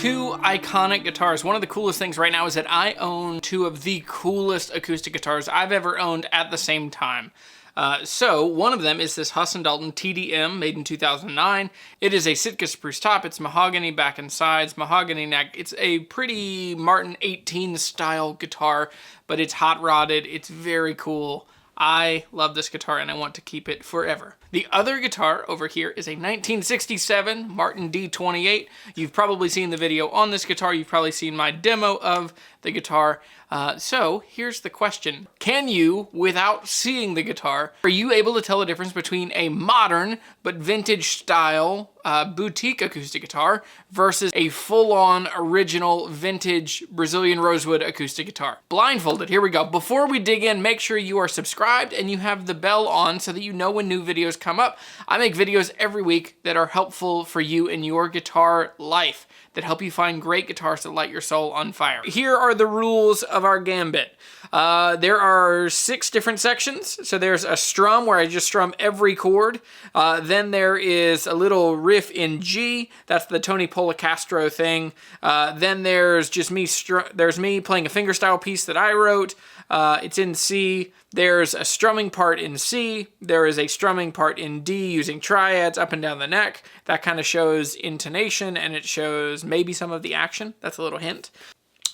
two iconic guitars. One of the coolest things right now is that I own two of the coolest acoustic guitars I've ever owned at the same time. So one of them is this Huss and Dalton TDM, made in 2009. It is a Sitka spruce top. It's mahogany back and sides, mahogany neck. It's a pretty Martin 18 style guitar, but it's hot rodded. It's very cool. I love this guitar and I want to keep it forever. The other guitar over here is a 1967 Martin D-28. You've probably seen the video on this guitar. You've probably seen my demo of the guitar. So here's the question. Can you, without seeing the guitar, are you able to tell the difference between a modern but vintage style boutique acoustic guitar versus a full-on original vintage Brazilian rosewood acoustic guitar? Blindfolded, here we go. Before we dig in, make sure you are subscribed and you have the bell on so that you know when new videos come up. I make videos every week that are helpful for you in your guitar life, that help you find great guitars that light your soul on fire. Here are the rules of our gambit. There are 6 different sections. So there's a strum where I just strum every chord. Then there is a little riff in G. That's the Tony Policastro thing. Then there's just me playing a fingerstyle piece that I wrote. It's in C. There's a strumming part in C. There is a strumming part in D using triads up and down the neck. That kind of shows intonation and it shows maybe some of the action. That's a little hint.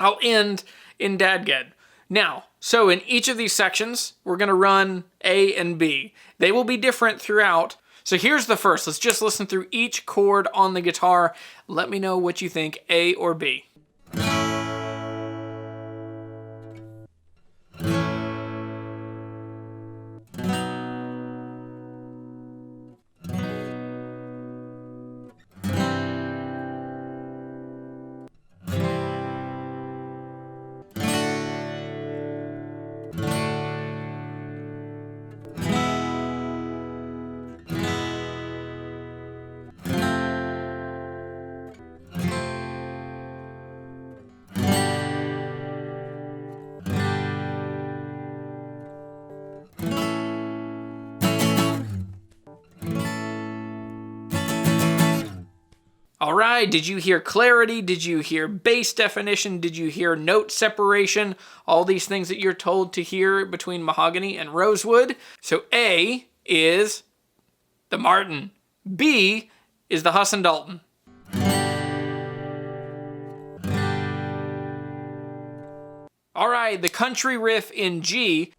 I'll end in Dadgad. Now, so in each of these sections, we're going to run A and B. They will be different throughout. So here's the first. Let's just listen through each chord on the guitar. Let me know what you think, A or B. All right, did you hear clarity? Did you hear bass definition? Did you hear note separation? All these things that you're told to hear between mahogany and rosewood. So A is the Martin. B is the Huss and Dalton. All right, the country riff in G.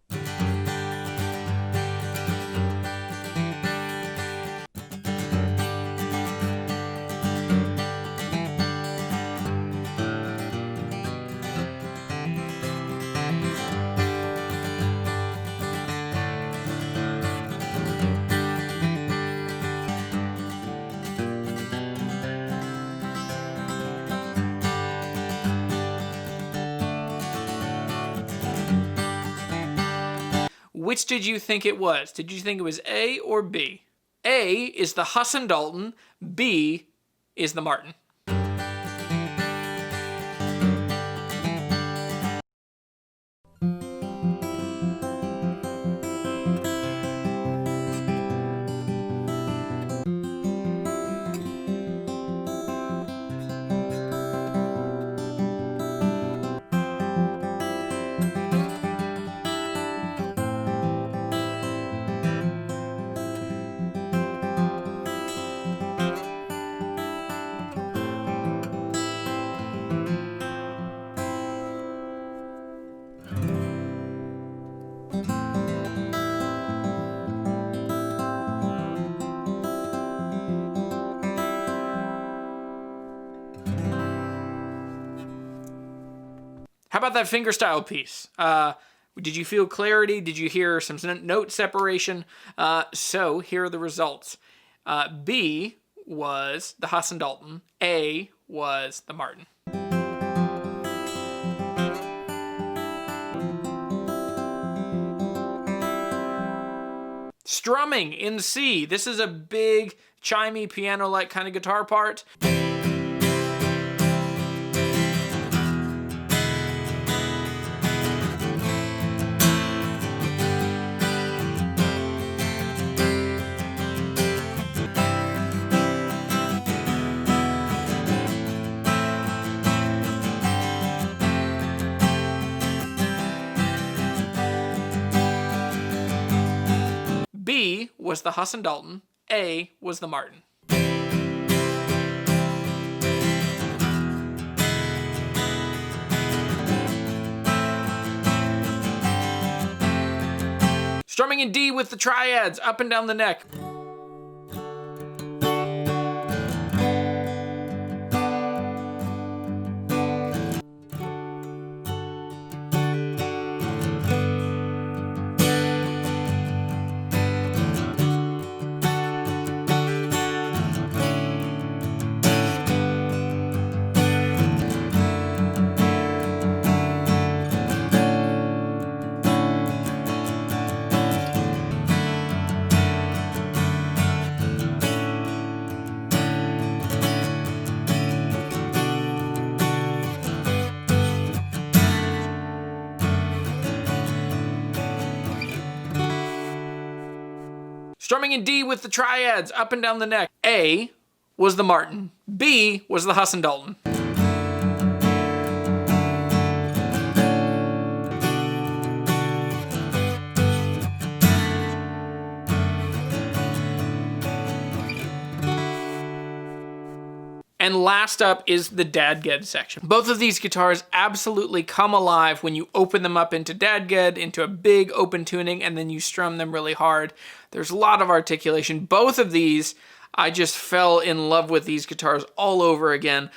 Which did you think it was? Did you think it was A or B? A is the Huss and Dalton, B is the Martin. How about that fingerstyle piece? Did you feel clarity? Did you hear some note separation? So here are the results. B was the Huss and Dalton. A was the Martin. Strumming in C. This is a big, chimey, piano-like kind of guitar part. was the Huss and Dalton, A was the Martin. Strumming in D with the triads, up and down the neck. Strumming in D with the triads, up and down the neck. A was the Martin. B was the Huss and Dalton. And last up is the Dadgad section. Both of these guitars absolutely come alive when you open them up into Dadgad, into a big open tuning, and then you strum them really hard. There's a lot of articulation. Both of these, I just fell in love with these guitars all over again.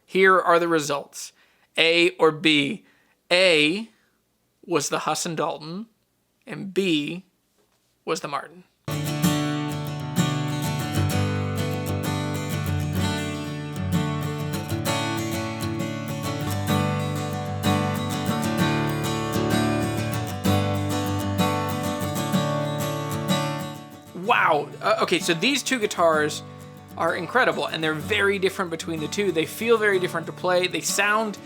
Here are the results. A or B. A was the Huss and Dalton, and B was the Martin. Wow. Okay, so these two guitars are incredible, and they're very different between the two. They feel very different to play. They sound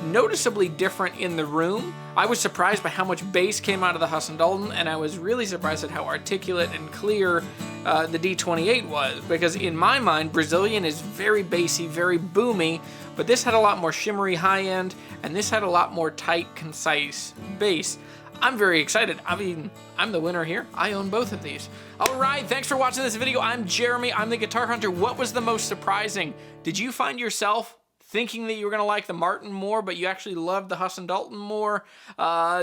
noticeably different in the room. I was surprised by how much bass came out of the Huss and Dalton, and I was really surprised at how articulate and clear the D-28 was, because in my mind, Brazilian is very bassy, very boomy, but this had a lot more shimmery high end, and this had a lot more tight, concise bass. I'm very excited. I mean, I'm the winner here. I own both of these. All right, thanks for watching this video. I'm Jeremy, I'm the Guitar Hunter. What was the most surprising? Did you find yourself thinking that you were gonna like the Martin more, but you actually loved the Huss and Dalton more?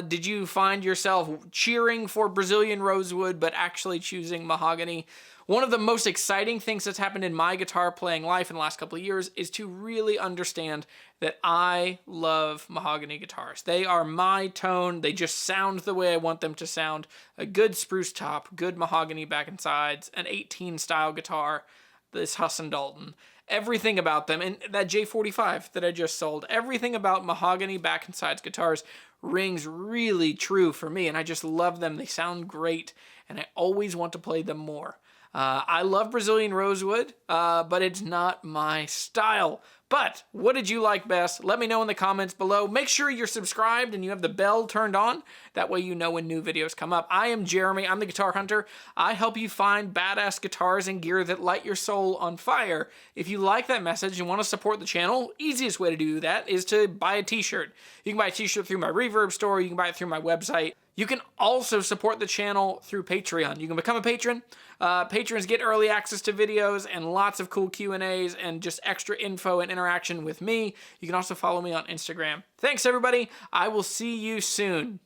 Did you find yourself cheering for Brazilian rosewood, but actually choosing mahogany? One of the most exciting things that's happened in my guitar playing life in the last couple of years is to really understand that I love mahogany guitars. They are my tone. They just sound the way I want them to sound. A good spruce top, good mahogany back and sides, an 18 style guitar, this Huss and Dalton. Everything about them, and that J45 that I just sold, everything about mahogany back and sides guitars rings really true for me, and I just love them. They sound great, and I always want to play them more. I love Brazilian rosewood, but it's not my style. But what did you like best? Let me know in the comments below. Make sure you're subscribed and you have the bell turned on. That way you know when new videos come up. I am Jeremy. I'm the Guitar Hunter. I help you find badass guitars and gear that light your soul on fire. If you like that message and want to support the channel, easiest way to do that is to buy a t-shirt. You can buy a t-shirt through my Reverb store. You can buy it through my website. You can also support the channel through Patreon. You can become a patron. Patrons get early access to videos and lots of cool Q&As and just extra info and interaction with me. You can also follow me on Instagram. Thanks, everybody. I will see you soon.